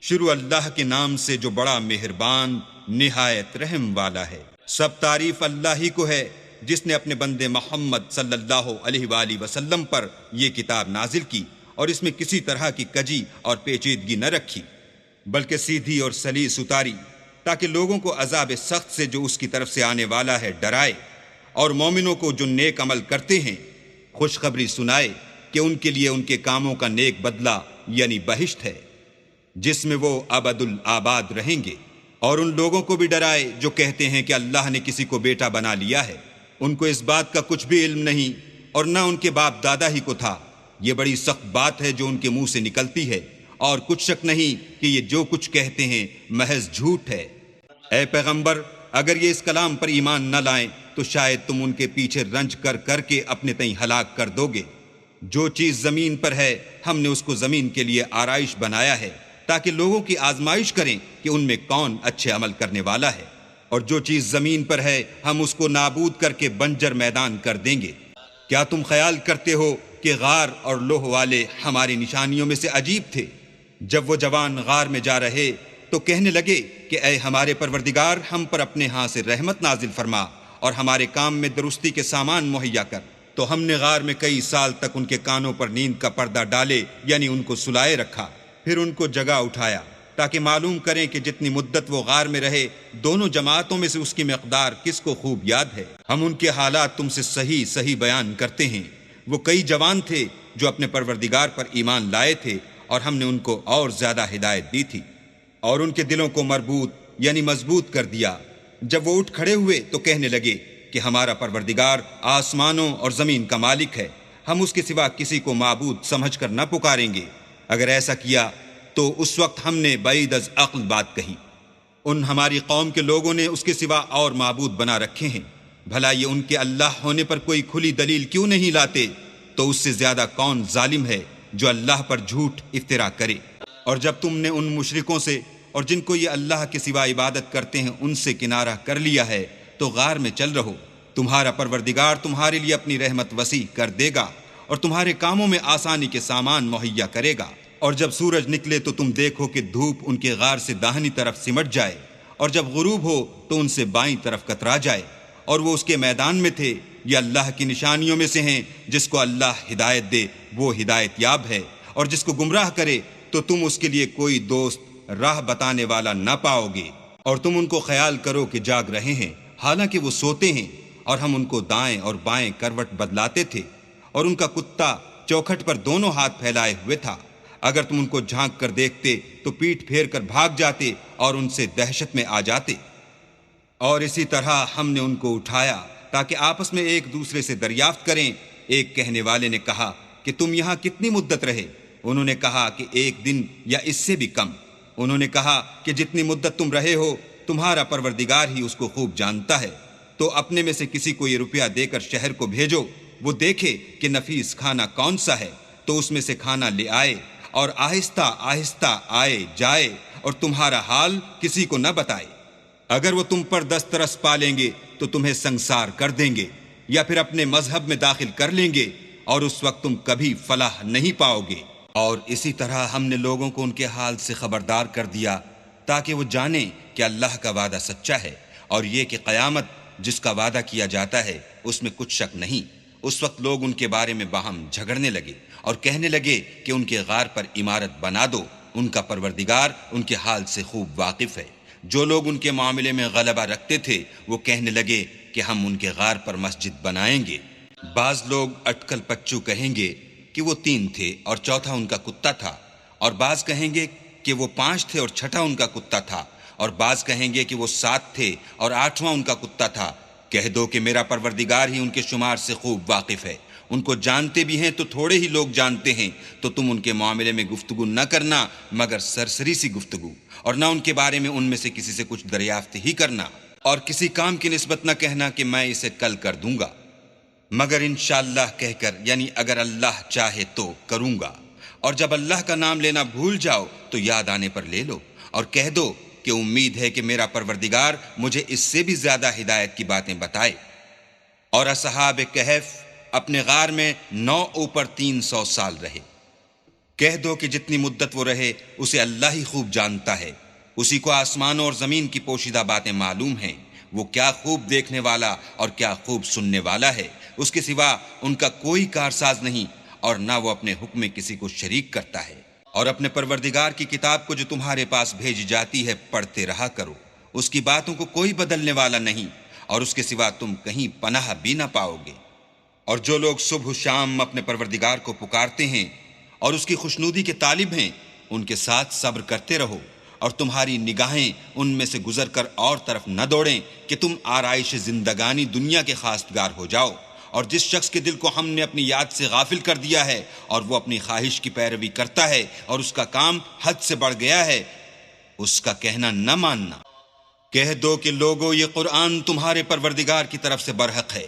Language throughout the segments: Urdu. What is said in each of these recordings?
شروع اللہ کے نام سے جو بڑا مہربان نہایت رحم والا ہے۔ سب تعریف اللہ ہی کو ہے جس نے اپنے بندے محمد صلی اللہ علیہ وآلہ وسلم پر یہ کتاب نازل کی اور اس میں کسی طرح کی کجی اور پیچیدگی نہ رکھی، بلکہ سیدھی اور سلیس اتاری تاکہ لوگوں کو عذاب سخت سے جو اس کی طرف سے آنے والا ہے ڈرائے، اور مومنوں کو جو نیک عمل کرتے ہیں خوشخبری سنائے کہ ان کے لیے ان کے کاموں کا نیک بدلہ یعنی بہشت ہے جس میں وہ ابد الآباد رہیں گے، اور ان لوگوں کو بھی ڈرائے جو کہتے ہیں کہ اللہ نے کسی کو بیٹا بنا لیا ہے، ان کو اس بات کا کچھ بھی علم نہیں اور نہ ان کے باپ دادا ہی کو تھا۔ یہ بڑی سخت بات ہے جو ان کے منہ سے نکلتی ہے، اور کچھ شک نہیں کہ یہ جو کچھ کہتے ہیں محض جھوٹ ہے۔ اے پیغمبر، اگر یہ اس کلام پر ایمان نہ لائیں تو شاید تم ان کے پیچھے رنج کر کر کے اپنے تئیں ہلاک کر دو گے۔ جو چیز زمین پر ہے ہم نے اس کو زمین کے لیے آرائش بنایا ہے تاکہ لوگوں کی آزمائش کریں کہ ان میں کون اچھے عمل کرنے والا ہے، اور جو چیز زمین پر ہے ہم اس کو نابود کر کے بنجر میدان کر دیں گے۔ کیا تم خیال کرتے ہو کہ غار اور لوہ والے ہماری نشانیوں میں سے عجیب تھے؟ جب وہ جوان غار میں جا رہے تو کہنے لگے کہ اے ہمارے پروردگار، ہم پر اپنے ہاں سے رحمت نازل فرما اور ہمارے کام میں درستی کے سامان مہیا کر۔ تو ہم نے غار میں کئی سال تک ان کے کانوں پر نیند کا پردہ ڈالے یعنی ان کو سلائے رکھا، پھر ان کو جگا اٹھایا تاکہ معلوم کریں کہ جتنی مدت وہ غار میں رہے دونوں جماعتوں میں سے اس کی مقدار کس کو خوب یاد ہے۔ ہم ان کے حالات تم سے صحیح صحیح بیان کرتے ہیں۔ وہ کئی جوان تھے جو اپنے پروردگار پر ایمان لائے تھے اور ہم نے ان کو اور زیادہ ہدایت دی تھی، اور ان کے دلوں کو مربوط یعنی مضبوط کر دیا۔ جب وہ اٹھ کھڑے ہوئے تو کہنے لگے کہ ہمارا پروردگار آسمانوں اور زمین کا مالک ہے، ہم اس کے سوا کسی کو معبود سمجھ کر نہ پکاریں گے۔ اگر ایسا کیا تو اس وقت ہم نے بعید از عقل بات کہی۔ ان ہماری قوم کے لوگوں نے اس کے سوا اور معبود بنا رکھے ہیں، بھلا یہ ان کے اللہ ہونے پر کوئی کھلی دلیل کیوں نہیں لاتے؟ تو اس سے زیادہ کون ظالم ہے جو اللہ پر جھوٹ افطرا کرے؟ اور جب تم نے ان مشرکوں سے اور جن کو یہ اللہ کے سوا عبادت کرتے ہیں ان سے کنارہ کر لیا ہے تو غار میں چل رہو، تمہارا پروردگار تمہارے لیے اپنی رحمت وسیع کر دے گا اور تمہارے کاموں میں آسانی کے سامان مہیا کرے گا۔ اور جب سورج نکلے تو تم دیکھو کہ دھوپ ان کے غار سے داہنی طرف سمٹ جائے، اور جب غروب ہو تو ان سے بائیں طرف کترا جائے، اور وہ اس کے میدان میں تھے۔ یہ اللہ کی نشانیوں میں سے ہیں، جس کو اللہ ہدایت دے وہ ہدایت یاب ہے، اور جس کو گمراہ کرے تو تم اس کے لیے کوئی دوست راہ بتانے والا نہ پاؤ گے۔ اور تم ان کو خیال کرو کہ جاگ رہے ہیں حالانکہ وہ سوتے ہیں، اور ہم ان کو دائیں اور بائیں کروٹ بدلاتے تھے، اور ان کا کتا چوکھٹ پر دونوں ہاتھ پھیلائے ہوئے تھا۔ اگر تم ان کو جھانک کر دیکھتے تو پیٹ پھیر کر بھاگ جاتے اور ان سے دہشت میں آ جاتے۔ اور اسی طرح ہم نے ان کو اٹھایا تاکہ آپس میں ایک دوسرے سے دریافت کریں۔ ایک کہنے والے نے کہا کہ تم یہاں کتنی مدت رہے؟ انہوں نے کہا کہ 1 دن یا اس سے بھی کم۔ انہوں نے کہا کہ جتنی مدت تم رہے ہو تمہارا پروردگار ہی اس کو خوب جانتا ہے، تو اپنے میں سے کسی کو یہ روپیہ دے کر شہر کو بھیجو، وہ دیکھے کہ نفیس کھانا کون سا ہے تو اس میں سے کھانا لے آئے، اور آہستہ آہستہ آئے جائے اور تمہارا حال کسی کو نہ بتائے۔ اگر وہ تم پر دسترس پالیں گے تو تمہیں سنگسار کر دیں گے، یا پھر اپنے مذہب میں داخل کر لیں گے، اور اس وقت تم کبھی فلاح نہیں پاؤ گے۔ اور اسی طرح ہم نے لوگوں کو ان کے حال سے خبردار کر دیا تاکہ وہ جانیں کہ اللہ کا وعدہ سچا ہے، اور یہ کہ قیامت جس کا وعدہ کیا جاتا ہے اس میں کچھ شک نہیں۔ اس وقت لوگ ان کے بارے میں باہم جھگڑنے لگے اور کہنے لگے کہ ان کے غار پر عمارت بنا دو، ان کا پروردگار ان کے حال سے خوب واقف ہے۔ جو لوگ ان کے معاملے میں غلبہ رکھتے تھے وہ کہنے لگے کہ ہم ان کے غار پر مسجد بنائیں گے۔ بعض لوگ اٹکل پچو کہیں گے کہ وہ 3 تھے اور چوتھا ان کا کتا تھا، اور بعض کہیں گے کہ وہ 5 تھے اور چھٹا ان کا کتا تھا، اور بعض کہیں گے کہ وہ 7 تھے اور 8واں ان کا کتا تھا۔ کہہ دو کہ میرا پروردگار ہی ان کے شمار سے خوب واقف ہے، ان کو جانتے بھی ہیں تو تھوڑے ہی لوگ جانتے ہیں، تو تم ان کے معاملے میں گفتگو نہ کرنا مگر سرسری سی گفتگو، اور نہ ان کے بارے میں ان میں سے کسی سے کچھ دریافت ہی کرنا، اور کسی کام کی نسبت نہ کہنا کہ میں اسے کل کر دوں گا، مگر انشاءاللہ کہہ کر یعنی اگر اللہ چاہے تو کروں گا۔ اور جب اللہ کا نام لینا بھول جاؤ تو یاد آنے پر لے لو، اور کہہ دو کہ امید ہے کہ میرا پروردگار مجھے اس سے بھی زیادہ ہدایت کی باتیں بتائے۔ اور اصحاب کہف اپنے غار میں 9 اوپر 300 سال رہے۔ کہہ دو کہ جتنی مدت وہ رہے اسے اللہ ہی خوب جانتا ہے، اسی کو آسمانوں اور زمین کی پوشیدہ باتیں معلوم ہیں، وہ کیا خوب دیکھنے والا اور کیا خوب سننے والا ہے، اس کے سوا ان کا کوئی کارساز نہیں، اور نہ وہ اپنے حکم میں کسی کو شریک کرتا ہے۔ اور اپنے پروردگار کی کتاب کو جو تمہارے پاس بھیجی جاتی ہے پڑھتے رہا کرو، اس کی باتوں کو کوئی بدلنے والا نہیں، اور اس کے سوا تم کہیں پناہ بھی نہ پاؤ گے۔ اور جو لوگ صبح و شام اپنے پروردگار کو پکارتے ہیں اور اس کی خوشنودی کے طالب ہیں، ان کے ساتھ صبر کرتے رہو، اور تمہاری نگاہیں ان میں سے گزر کر اور طرف نہ دوڑیں کہ تم آرائش زندگانی دنیا کے خواستگار ہو جاؤ۔ اور جس شخص کے دل کو ہم نے اپنی یاد سے غافل کر دیا ہے اور وہ اپنی خواہش کی پیروی کرتا ہے اور اس کا کام حد سے بڑھ گیا ہے، اس کا کہنا نہ ماننا۔ کہہ دو کہ لوگو یہ قرآن تمہارے پروردگار کی طرف سے برحق ہے،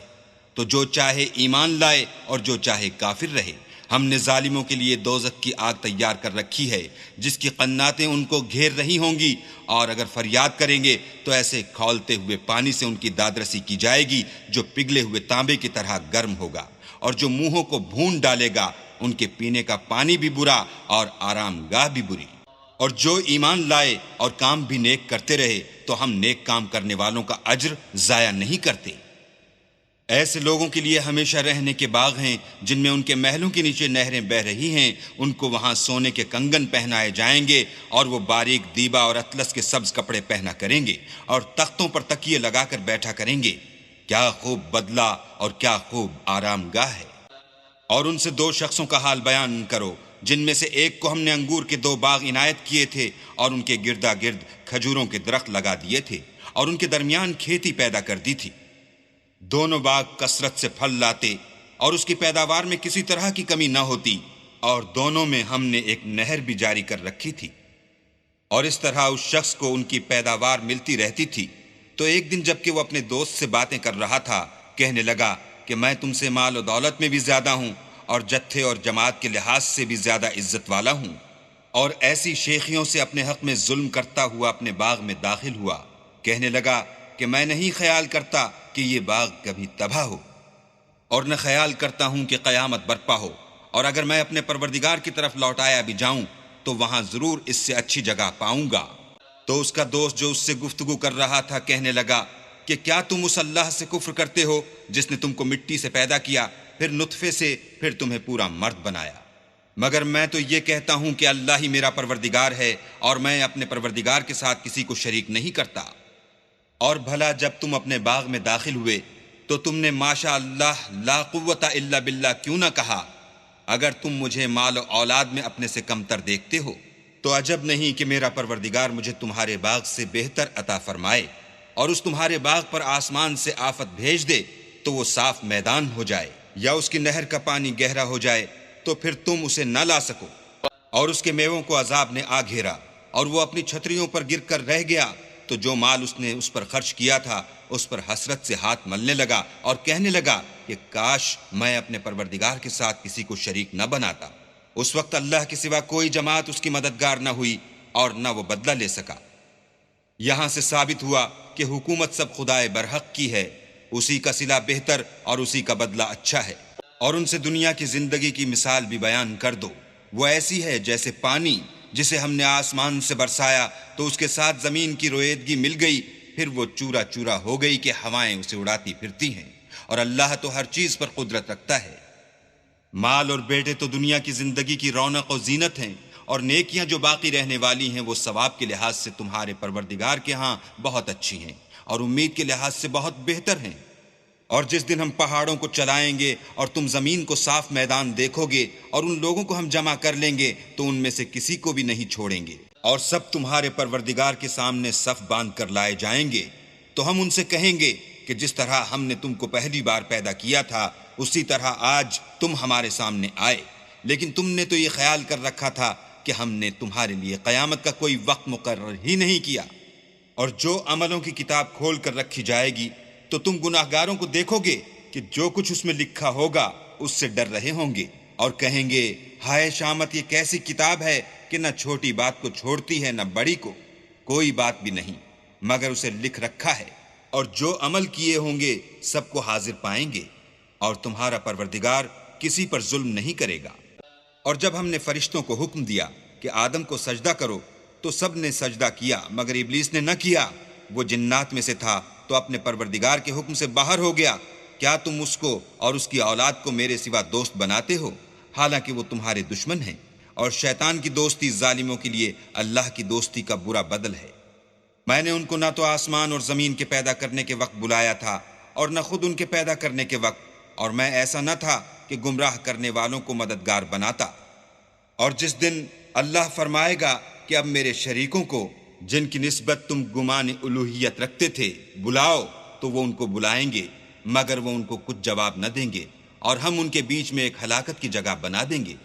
تو جو چاہے ایمان لائے اور جو چاہے کافر رہے۔ ہم نے ظالموں کے لیے دوزخ کی آگ تیار کر رکھی ہے جس کی قناتیں ان کو گھیر رہی ہوں گی، اور اگر فریاد کریں گے تو ایسے کھولتے ہوئے پانی سے ان کی دادرسی کی جائے گی جو پگھلے ہوئے تانبے کی طرح گرم ہوگا، اور جو منہوں کو بھون ڈالے گا ان کے پینے کا پانی بھی برا اور آرام گاہ بھی بری۔ اور جو ایمان لائے اور کام بھی نیک کرتے رہے تو ہم نیک کام کرنے والوں کا اجر ضائع نہیں کرتے۔ ایسے لوگوں کے لیے ہمیشہ رہنے کے باغ ہیں جن میں ان کے محلوں کے نیچے نہریں بہہ رہی ہیں، ان کو وہاں سونے کے کنگن پہنائے جائیں گے، اور وہ باریک دیبا اور اطلس کے سبز کپڑے پہنا کریں گے، اور تختوں پر تکیے لگا کر بیٹھا کریں گے۔ کیا خوب بدلہ اور کیا خوب آرام گاہ ہے۔ اور ان سے دو شخصوں کا حال بیان کرو جن میں سے ایک کو ہم نے انگور کے 2 باغ عنایت کیے تھے اور ان کے گردا گرد کھجوروں کے درخت لگا دیے تھے اور ان کے درمیان کھیتی پیدا کر دی تھی۔ دونوں باغ کثرت سے پھل لاتے اور اس کی پیداوار میں کسی طرح کی کمی نہ ہوتی، اور دونوں میں ہم نے ایک نہر بھی جاری کر رکھی تھی، اور اس طرح اس شخص کو ان کی پیداوار ملتی رہتی تھی۔ تو ایک دن جب کہ وہ اپنے دوست سے باتیں کر رہا تھا، کہنے لگا کہ میں تم سے مال و دولت میں بھی زیادہ ہوں اور جتھے اور جماعت کے لحاظ سے بھی زیادہ عزت والا ہوں، اور ایسی شیخیوں سے اپنے حق میں ظلم کرتا ہوا اپنے باغ میں داخل ہوا۔ کہنے لگا کہ میں نہیں خیال کرتا کہ یہ باغ کبھی تباہ ہو، اور نہ خیال کرتا ہوں کہ قیامت برپا ہو، اور اگر میں اپنے پروردگار کی طرف لوٹایا بھی جاؤں تو وہاں ضرور اس سے اچھی جگہ پاؤں گا۔ تو اس کا دوست جو اس سے گفتگو کر رہا تھا کہنے لگا کہ کیا تم اس اللہ سے کفر کرتے ہو جس نے تم کو مٹی سے پیدا کیا، پھر نطفے سے، پھر تمہیں پورا مرد بنایا؟ مگر میں تو یہ کہتا ہوں کہ اللہ ہی میرا پروردگار ہے، اور میں اپنے پروردگار کے ساتھ کسی کو شریک نہیں کرتا۔ اور بھلا جب تم اپنے باغ میں داخل ہوئے تو تم نے ماشاء اللہ لا قوت الا باللہ کیوں نہ کہا؟ اگر تم مجھے مال و اولاد میں اپنے سے کمتر دیکھتے ہو تو عجب نہیں کہ میرا پروردگار مجھے تمہارے باغ سے بہتر عطا فرمائے، اور اس تمہارے باغ پر آسمان سے آفت بھیج دے تو وہ صاف میدان ہو جائے، یا اس کی نہر کا پانی گہرا ہو جائے تو پھر تم اسے نہ لا سکو، اور اس کے میووں کو عذاب نے آ گھیرا اور وہ اپنی چھتریوں پر گر کر رہ گیا، تو جو مال اس نے اس پر خرچ کیا تھا اس پر حسرت سے ہاتھ ملنے لگا اور کہنے لگا کہ کاش میں اپنے پروردگار کے ساتھ کسی کو شریک نہ بناتا۔ اس وقت اللہ کے سوا کوئی جماعت اس کی مددگار نہ ہوئی اور نہ وہ بدلہ لے سکا۔ یہاں سے ثابت ہوا کہ حکومت سب خدائے برحق کی ہے، اسی کا صلہ بہتر اور اسی کا بدلہ اچھا ہے۔ اور ان سے دنیا کی زندگی کی مثال بھی بیان کر دو، وہ ایسی ہے جیسے پانی جسے ہم نے آسمان سے برسایا تو اس کے ساتھ زمین کی رویدگی مل گئی، پھر وہ چورا چورا ہو گئی کہ ہوائیں اسے اڑاتی پھرتی ہیں، اور اللہ تو ہر چیز پر قدرت رکھتا ہے۔ مال اور بیٹے تو دنیا کی زندگی کی رونق و زینت ہیں، اور نیکیاں جو باقی رہنے والی ہیں وہ ثواب کے لحاظ سے تمہارے پروردگار کے ہاں بہت اچھی ہیں اور امید کے لحاظ سے بہت بہتر ہیں۔ اور جس دن ہم پہاڑوں کو چلائیں گے اور تم زمین کو صاف میدان دیکھو گے اور ان لوگوں کو ہم جمع کر لیں گے تو ان میں سے کسی کو بھی نہیں چھوڑیں گے، اور سب تمہارے پروردگار کے سامنے صف باندھ کر لائے جائیں گے۔ تو ہم ان سے کہیں گے کہ جس طرح ہم نے تم کو پہلی بار پیدا کیا تھا اسی طرح آج تم ہمارے سامنے آئے، لیکن تم نے تو یہ خیال کر رکھا تھا کہ ہم نے تمہارے لیے قیامت کا کوئی وقت مقرر ہی نہیں کیا۔ اور جو عملوں کی کتاب کھول کر رکھی جائے گی تو تم گناہگاروں کو دیکھو گے کہ جو کچھ اس میں لکھا ہوگا اس سے ڈر رہے ہوں گے اور کہیں گے ہائے شامت، یہ کیسی کتاب ہے کہ نہ چھوٹی بات کو چھوڑتی ہے نہ بڑی کو، کوئی بات بھی نہیں مگر اسے لکھ رکھا ہے، اور جو عمل کیے ہوں گے سب کو حاضر پائیں گے، اور تمہارا پروردگار کسی پر ظلم نہیں کرے گا۔ اور جب ہم نے فرشتوں کو حکم دیا کہ آدم کو سجدہ کرو تو سب نے سجدہ کیا مگر ابلیس نے نہ کیا، وہ جنات میں سے تھا تو اپنے پروردگار کے حکم سے باہر ہو گیا۔ کیا تم اس کو اور اس کی اولاد کو میرے سوا دوست بناتے ہو، حالانکہ وہ تمہارے دشمن ہیں، اور شیطان کی دوستی ظالموں کے لیے اللہ کی دوستی کا برا بدل ہے۔ میں نے ان کو نہ تو آسمان اور زمین کے پیدا کرنے کے وقت بلایا تھا اور نہ خود ان کے پیدا کرنے کے وقت، اور میں ایسا نہ تھا کہ گمراہ کرنے والوں کو مددگار بناتا۔ اور جس دن اللہ فرمائے گا کہ اب میرے شریکوں کو جن کی نسبت تم گمان الوہیت رکھتے تھے بلاؤ، تو وہ ان کو بلائیں گے مگر وہ ان کو کچھ جواب نہ دیں گے، اور ہم ان کے بیچ میں ایک ہلاکت کی جگہ بنا دیں گے۔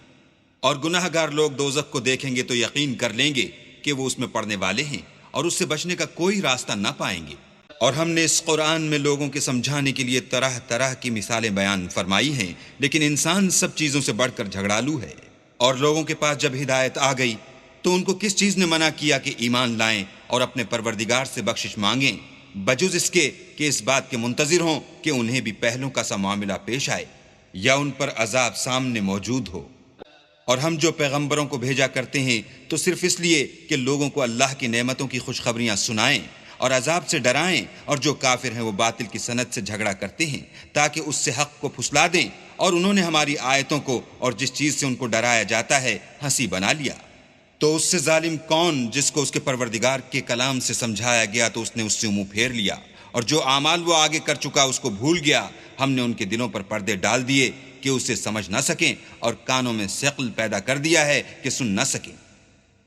اور گناہ گار لوگ دوزخ کو دیکھیں گے تو یقین کر لیں گے کہ وہ اس میں پڑنے والے ہیں، اور اس سے بچنے کا کوئی راستہ نہ پائیں گے۔ اور ہم نے اس قرآن میں لوگوں کے سمجھانے کے لیے طرح طرح کی مثالیں بیان فرمائی ہیں، لیکن انسان سب چیزوں سے بڑھ کر جھگڑالو ہے۔ اور لوگوں کے پاس جب ہدایت آ گئی تو ان کو کس چیز نے منع کیا کہ ایمان لائیں اور اپنے پروردگار سے بخشش مانگیں، بجز اس کے کہ اس بات کے منتظر ہوں کہ انہیں بھی پہلوں کا سا معاملہ پیش آئے یا ان پر عذاب سامنے موجود ہو۔ اور ہم جو پیغمبروں کو بھیجا کرتے ہیں تو صرف اس لیے کہ لوگوں کو اللہ کی نعمتوں کی خوشخبریاں سنائیں اور عذاب سے ڈرائیں، اور جو کافر ہیں وہ باطل کی سند سے جھگڑا کرتے ہیں تاکہ اس سے حق کو پھسلا دیں، اور انہوں نے ہماری آیتوں کو اور جس چیز سے ان کو ڈرایا جاتا ہے ہنسی بنا لیا۔ تو اس سے ظالم کون جس کو اس کے پروردگار کے کلام سے سمجھایا گیا تو اس نے اس سے منہ پھیر لیا، اور جو اعمال وہ آگے کر چکا اس کو بھول گیا۔ ہم نے ان کے دلوں پر پردے ڈال دیے کہ اسے سمجھ نہ سکیں، اور کانوں میں ثقل پیدا کر دیا ہے کہ سن نہ سکیں۔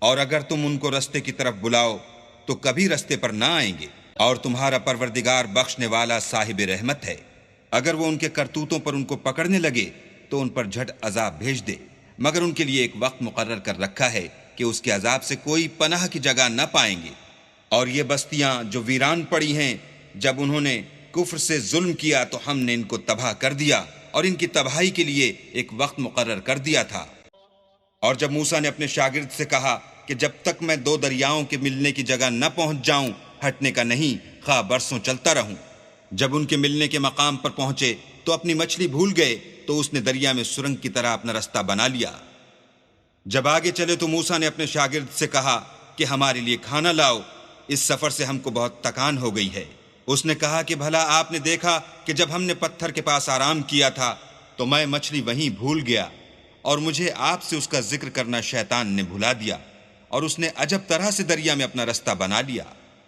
اور اگر تم ان کو رستے کی طرف بلاؤ تو کبھی رستے پر نہ آئیں گے، اور تمہارا پروردگار بخشنے والا صاحب رحمت ہے۔ اگر وہ ان کے کرتوتوں پر ان کو پکڑنے لگے تو ان پر جھٹ عذاب بھیج دے، مگر ان کے لیے ایک وقت مقرر کر رکھا ہے کہ اس کے عذاب سے کوئی پناہ کی جگہ نہ پائیں گے۔ اور یہ بستیاں جو ویران پڑی ہیں، جب انہوں نے کفر سے ظلم کیا تو ہم نے ان کو تباہ کر دیا، اور ان کی تباہی کے لیے ایک وقت مقرر کر دیا تھا۔ اور جب موسیٰ نے اپنے شاگرد سے کہا کہ جب تک میں دو دریاؤں کے ملنے کی جگہ نہ پہنچ جاؤں ہٹنے کا نہیں، خواہ برسوں چلتا رہوں۔ جب ان کے ملنے کے مقام پر پہنچے تو اپنی مچھلی بھول گئے تو اس نے دریا میں سرنگ کی طرح اپنا رستہ بنا لیا۔ جب آگے چلے تو موسیٰ نے اپنے شاگرد سے کہا کہ ہمارے لیے کھانا لاؤ، اس سفر سے ہم کو بہت تکان ہو گئی ہے۔ اس نے کہا کہ بھلا آپ نے دیکھا کہ جب ہم نے پتھر کے پاس آرام کیا تھا تو میں مچھلی وہیں بھول گیا، اور مجھے آپ سے اس کا ذکر کرنا شیطان نے بھلا دیا، اور اس نے عجب طرح سے دریا میں اپنا رستہ بنا لیا۔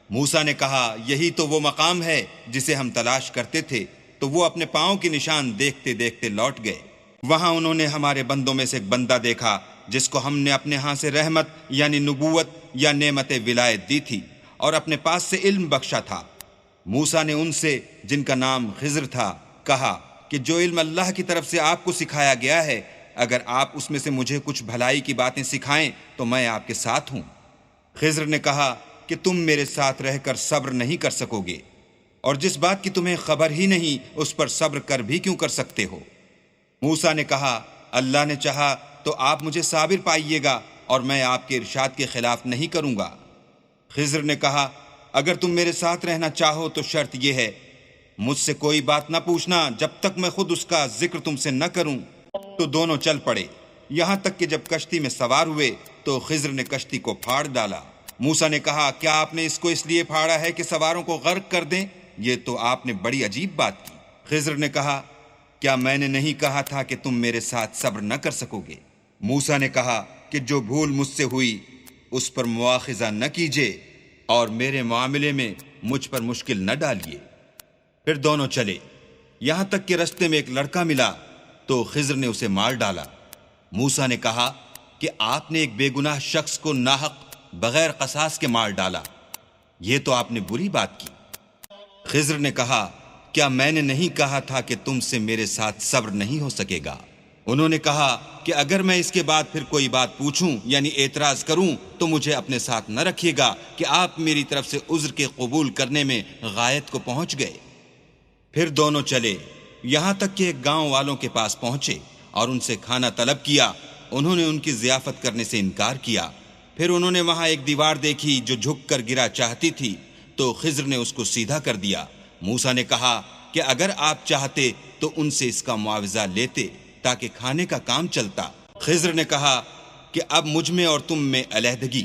موسیٰ نے کہا یہی تو وہ مقام ہے جسے ہم تلاش کرتے تھے، تو وہ اپنے پاؤں کی نشان دیکھتے دیکھتے لوٹ گئے۔ وہاں انہوں نے ہمارے بندوں میں سے ایک بندہ دیکھا جس کو ہم نے اپنے ہاں سے رحمت یعنی نبوت یا نعمت ولایت دی تھی، اور اپنے پاس سے علم بخشا تھا۔ موسیٰ نے ان سے جن کا نام خضر تھا کہا کہ جو علم اللہ کی طرف سے آپ کو سکھایا گیا ہے، اگر آپ اس میں سے مجھے کچھ بھلائی کی باتیں سکھائیں تو میں آپ کے ساتھ ہوں۔ خضر نے کہا کہ تم میرے ساتھ رہ کر صبر نہیں کر سکو گے، اور جس بات کی تمہیں خبر ہی نہیں اس پر صبر کر بھی کیوں کر سکتے ہو؟ موسیٰ نے کہا اللہ نے چاہا تو آپ مجھے صابر پائیے گا، اور میں آپ کے ارشاد کے خلاف نہیں کروں گا۔ خضر نے کہا اگر تم میرے ساتھ رہنا چاہو تو شرط یہ ہے مجھ سے کوئی بات نہ پوچھنا جب تک میں خود اس کا ذکر تم سے نہ کروں۔ تو دونوں چل پڑے، یہاں تک کہ جب کشتی میں سوار ہوئے تو خضر نے کشتی کو پھاڑ ڈالا۔ موسیٰ نے کہا کیا آپ نے اس کو اس لیے پھاڑا ہے کہ سواروں کو غرق کر دیں؟ یہ تو آپ نے بڑی عجیب بات کی۔ خضر نے کہا کیا میں نے نہیں کہا تھا کہ تم میرے ساتھ صبر نہ کر سکو گے؟ موسیٰ نے کہا کہ جو بھول مجھ سے ہوئی اس پر مواخذہ نہ کیجیے، اور میرے معاملے میں مجھ پر مشکل نہ ڈالیے۔ پھر دونوں چلے، یہاں تک کہ رستے میں ایک لڑکا ملا تو خضر نے اسے مار ڈالا۔ موسیٰ نے کہا کہ آپ نے ایک بے گناہ شخص کو ناحق بغیر قصاص کے مار ڈالا، یہ تو آپ نے بری بات کی۔ خضر نے کہا کیا میں نے نہیں کہا تھا کہ تم سے میرے ساتھ صبر نہیں ہو سکے گا؟ انہوں نے کہا کہ اگر میں اس کے بعد پھر کوئی بات پوچھوں یعنی اعتراض کروں تو مجھے اپنے ساتھ نہ رکھیے گا کہ آپ میری طرف سے عذر کے قبول کرنے میں غایت کو پہنچ گئے۔ پھر دونوں چلے، یہاں تک کہ ایک گاؤں والوں کے پاس پہنچے اور ان سے کھانا طلب کیا۔ انہوں نے ان کی ضیافت کرنے سے انکار کیا۔ پھر انہوں نے وہاں ایک دیوار دیکھی جو جھک کر گرا چاہتی تھی، تو خضر نے اس کو سیدھا کر دیا۔ موسیٰ نے کہا کہ اگر آپ چاہتے تو ان سے اس کا معاوضہ لیتے تاکہ کھانے کا کام چلتا، خضر نے کہا کہ اب مجھ میں اور تم میں علیحدگی،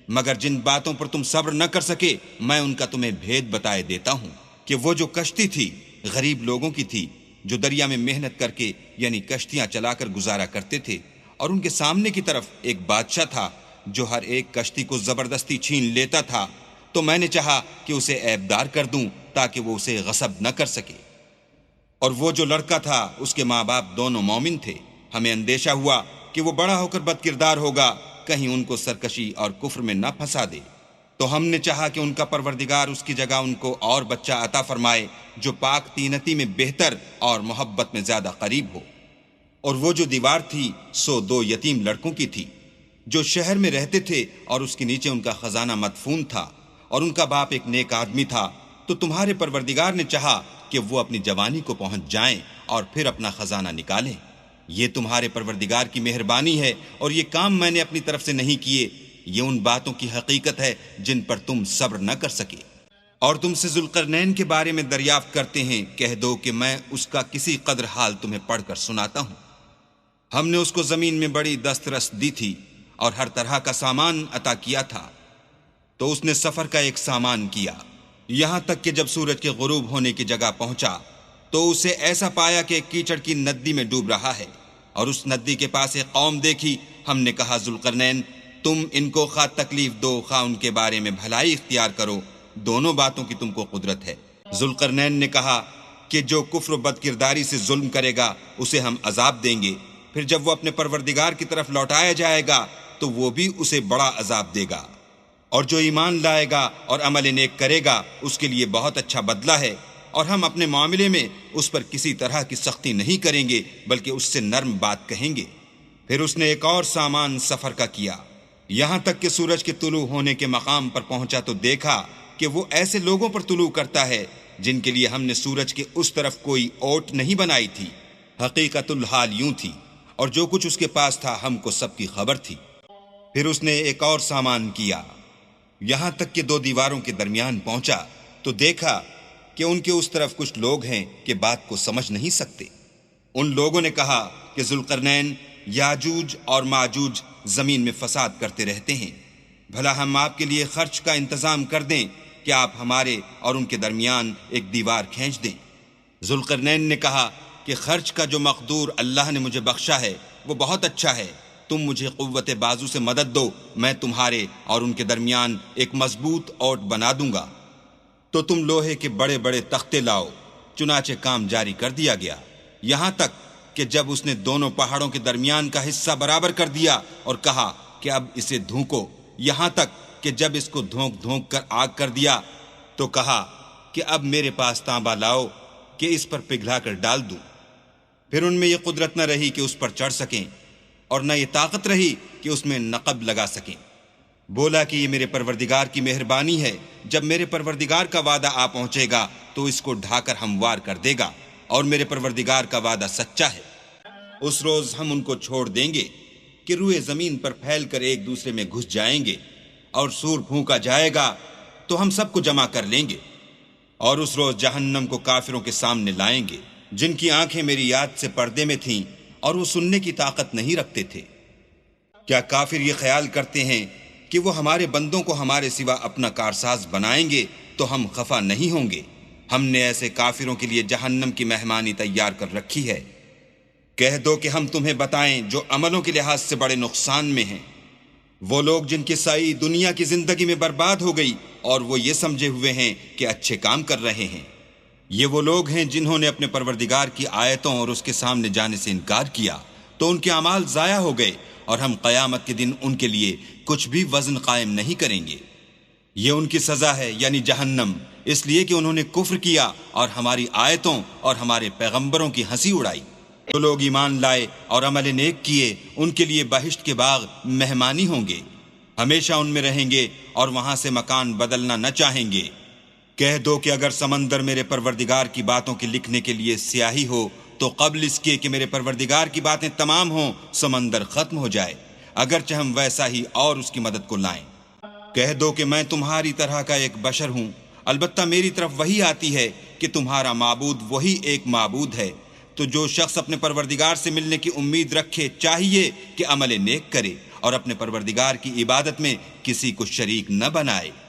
مگر جن باتوں پر تم صبر نہ کر سکے میں ان کا تمہیں بھید بتائے دیتا ہوں کہ وہ جو کشتی تھی غریب لوگوں کی تھی جو دریا میں محنت کر کے یعنی کشتیاں چلا کر گزارا کرتے تھے، اور ان کے سامنے کی طرف ایک بادشاہ تھا جو ہر ایک کشتی کو زبردستی چھین لیتا تھا، تو میں نے چاہا کہ اسے عیبدار کر دوں تاکہ وہ اسے غصب نہ کر سکے۔ اور وہ جو لڑکا تھا اس کے ماں باپ دونوں مومن تھے، ہمیں اندیشہ ہوا کہ وہ بڑا ہو کر بد کردار ہوگا، کہیں ان کو سرکشی اور کفر میں نہ پھنسا دے، تو ہم نے چاہا کہ ان کا پروردگار اس کی جگہ ان کو اور بچہ عطا فرمائے جو پاک تینتی میں بہتر اور محبت میں زیادہ قریب ہو۔ اور وہ جو دیوار تھی سو 2 یتیم لڑکوں کی تھی جو شہر میں رہتے تھے، اور اس کے نیچے ان کا خزانہ مدفون تھا، اور ان کا باپ ایک نیک آدمی تھا، تو تمہارے پروردگار نے چاہا کہ وہ اپنی جوانی کو پہنچ جائیں اور پھر اپنا خزانہ نکالیں۔ یہ تمہارے پروردگار کی مہربانی ہے، اور یہ کام میں نے اپنی طرف سے نہیں کیے، یہ ان باتوں کی حقیقت ہے جن پر تم صبر نہ کر سکے۔ اور تم سے ذوالقرنین کے بارے میں دریافت کرتے ہیں، کہہ دو کہ میں اس کا کسی قدر حال تمہیں پڑھ کر سناتا ہوں۔ ہم نے اس کو زمین میں بڑی دسترس دی تھی اور ہر طرح کا سامان عطا کیا تھا، تو اس نے سفر کا ایک سامان کیا، یہاں تک کہ جب سورج کے غروب ہونے کی جگہ پہنچا تو اسے ایسا پایا کہ ایک کیچڑ کی ندی میں ڈوب رہا ہے، اور اس ندی کے پاس ایک قوم دیکھی۔ ہم نے کہا ذوالقرنین تم ان کو خواہ تکلیف دو خواہ ان کے بارے میں بھلائی اختیار کرو، دونوں باتوں کی تم کو قدرت ہے۔ ذوالقرنین نے کہا کہ جو کفر و بد کرداری سے ظلم کرے گا اسے ہم عذاب دیں گے، پھر جب وہ اپنے پروردگار کی طرف لوٹایا جائے گا تو وہ بھی اسے بڑا عذاب دے گا، اور جو ایمان لائے گا اور عمل نیک کرے گا اس کے لیے بہت اچھا بدلہ ہے، اور ہم اپنے معاملے میں اس پر کسی طرح کی سختی نہیں کریں گے بلکہ اس سے نرم بات کہیں گے۔ پھر اس نے ایک اور سامان سفر کا کیا، یہاں تک کہ سورج کے طلوع ہونے کے مقام پر پہنچا تو دیکھا کہ وہ ایسے لوگوں پر طلوع کرتا ہے جن کے لیے ہم نے سورج کے اس طرف کوئی اوٹ نہیں بنائی تھی۔ حقیقت الحال یوں تھی، اور جو کچھ اس کے پاس تھا ہم کو سب کی خبر تھی۔ پھر اس نے ایک اور سامان کیا، یہاں تک کہ 2 دیواروں کے درمیان پہنچا تو دیکھا کہ ان کے اس طرف کچھ لوگ ہیں کہ بات کو سمجھ نہیں سکتے۔ ان لوگوں نے کہا کہ ذوالقرنین یاجوج اور ماجوج زمین میں فساد کرتے رہتے ہیں، بھلا ہم آپ کے لیے خرچ کا انتظام کر دیں کہ آپ ہمارے اور ان کے درمیان ایک دیوار کھینچ دیں۔ ذوالقرنین نے کہا کہ خرچ کا جو مقدور اللہ نے مجھے بخشا ہے وہ بہت اچھا ہے، تم مجھے قوت بازو سے مدد دو، میں تمہارے اور ان کے درمیان ایک مضبوط اوٹ بنا دوں گا۔ تو تم لوہے کے بڑے بڑے تختے لاؤ۔ چنانچہ کام جاری کر دیا گیا، یہاں تک کہ جب اس نے دونوں پہاڑوں کے درمیان کا حصہ برابر کر دیا اور کہا کہ اب اسے دھونکو، یہاں تک کہ جب اس کو دھونک دھونک کر آگ کر دیا تو کہا کہ اب میرے پاس تانبا لاؤ کہ اس پر پگھلا کر ڈال دوں۔ پھر ان میں یہ قدرت نہ رہی کہ اس پر چڑھ سکیں، اور نہ یہ طاقت رہی کہ اس میں نقب لگا سکیں۔ بولا کہ یہ میرے پروردگار کی مہربانی ہے، جب میرے پروردگار کا وعدہ آ پہنچے گا تو اس کو ڈھا کر ہموار کر دے گا، اور میرے پروردگار کا وعدہ سچا ہے۔ اس روز ہم ان کو چھوڑ دیں گے کہ روئے زمین پر پھیل کر ایک دوسرے میں گھس جائیں گے، اور سور پھونکا جائے گا تو ہم سب کو جمع کر لیں گے، اور اس روز جہنم کو کافروں کے سامنے لائیں گے جن کی آنکھیں میری یاد سے پردے میں تھیں اور وہ سننے کی طاقت نہیں رکھتے تھے۔ کیا کافر یہ خیال کرتے ہیں کہ وہ ہمارے بندوں کو ہمارے سوا اپنا کارساز بنائیں گے تو ہم خفا نہیں ہوں گے؟ ہم نے ایسے کافروں کے لیے جہنم کی مہمانی تیار کر رکھی ہے۔ کہہ دو کہ ہم تمہیں بتائیں جو عملوں کے لحاظ سے بڑے نقصان میں ہیں، وہ لوگ جن کی سعی دنیا کی زندگی میں برباد ہو گئی اور وہ یہ سمجھے ہوئے ہیں کہ اچھے کام کر رہے ہیں۔ یہ وہ لوگ ہیں جنہوں نے اپنے پروردگار کی آیتوں اور اس کے سامنے جانے سے انکار کیا تو ان کے اعمال ضائع ہو گئے، اور ہم قیامت کے دن ان کے لیے کچھ بھی وزن قائم نہیں کریں گے۔ یہ ان کی سزا ہے یعنی جہنم، اس لیے کہ انہوں نے کفر کیا اور ہماری آیتوں اور ہمارے پیغمبروں کی ہنسی اڑائی۔ جو لوگ ایمان لائے اور عمل نیک کیے ان کے لیے بہشت کے باغ مہمانی ہوں گے، ہمیشہ ان میں رہیں گے اور وہاں سے مکان بدلنا نہ چاہیں گے۔ کہہ دو کہ اگر سمندر میرے پروردگار کی باتوں کے لکھنے کے لیے سیاہی ہو تو قبل اس کے کہ میرے پروردگار کی باتیں تمام ہوں سمندر ختم ہو جائے، اگرچہ ہم ویسا ہی اور اس کی مدد کو لائیں۔ کہہ دو کہ میں تمہاری طرح کا ایک بشر ہوں، البتہ میری طرف وہی آتی ہے کہ تمہارا معبود وہی ایک معبود ہے، تو جو شخص اپنے پروردگار سے ملنے کی امید رکھے چاہیے کہ عمل نیک کرے اور اپنے پروردگار کی عبادت میں کسی کو شریک نہ بنائے۔